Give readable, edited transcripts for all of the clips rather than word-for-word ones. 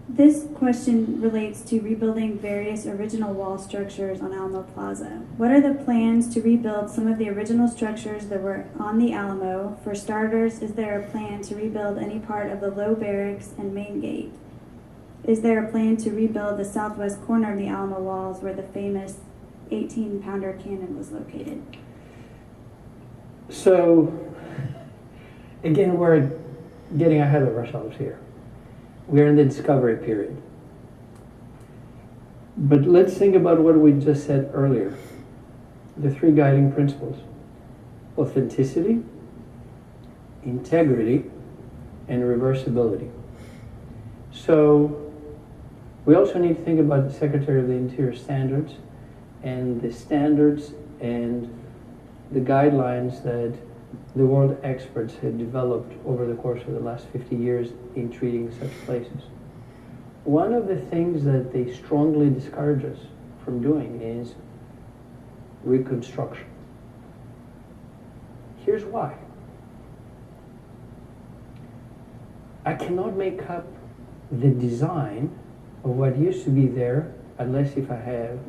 This question relates to rebuilding various original wall structures on Alamo Plaza. What are the plans to rebuild some of the original structures that were on the Alamo? For starters, is there a plan to rebuild any part of the low barracks and main gate? Is there a plan to rebuild the southwest corner of the Alamo walls where the famous 18-pounder cannon was located? So, again, we're getting ahead of ourselves here. We're in the discovery period. But let's think about what we just said earlier. The three guiding principles: authenticity, integrity, and reversibility. So we also need to think about the Secretary of the Interior standards and the standards and the guidelines that the world experts have developed over the course of the last 50 years in treating such places. One of the things that they strongly discourage us from doing is reconstruction. Here's why. I cannot make up the design of what used to be there unless if I have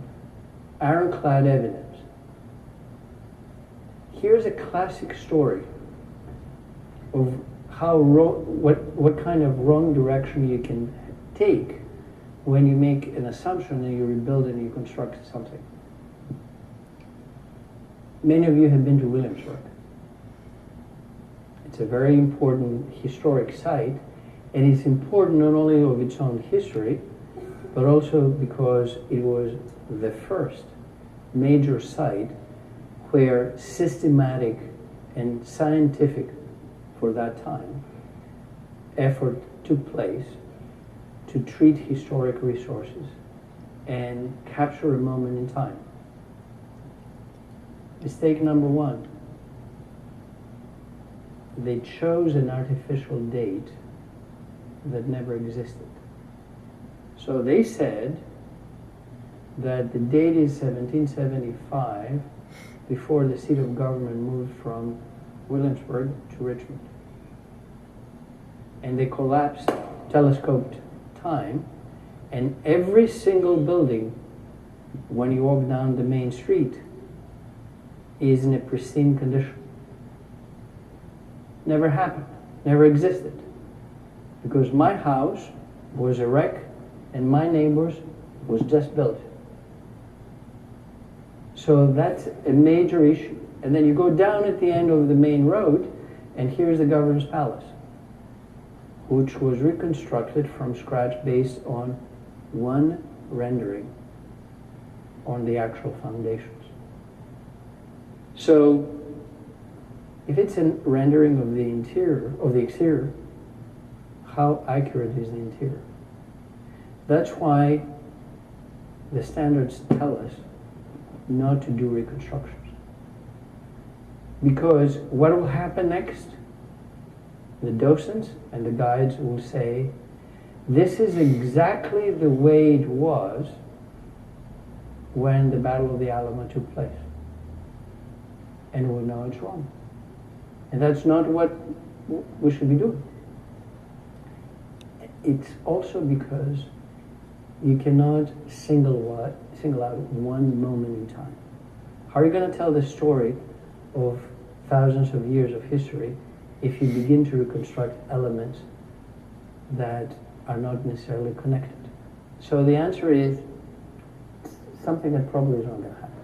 ironclad evidence. Here's a classic story of how what kind of wrong direction you can take when you make an assumption and you rebuild and you construct something. Many of you have been to Williamsburg. It's a very important historic site, and it's important not only of its own history, but also because it was the first major site where systematic and scientific, for that time, effort took place to treat historic resources and capture a moment in time. Mistake number one, they chose an artificial date that never existed. So they said that the date is 1775, before the seat of government moved from Williamsburg to Richmond. And they collapsed, telescoped time, and every single building, when you walk down the main street, is in a pristine condition. Never happened, never existed. Because my house was a wreck and my neighbor's was just built. So that's a major issue. And then you go down at the end of the main road, and here's the governor's palace, which was reconstructed from scratch based on one rendering on the actual foundations. So if it's a rendering of the interior, of the exterior, how accurate is the interior? That's why the standards tell us not to do reconstructions. Because what will happen next? The docents and the guides will say, this is exactly the way it was when the Battle of the Alamo took place. And we'll know it's wrong. And that's not what we should be doing. It's also because you cannot single out one moment in time. How are you going to tell the story of thousands of years of history if you begin to reconstruct elements that are not necessarily connected? So the answer is something that probably is not going to happen.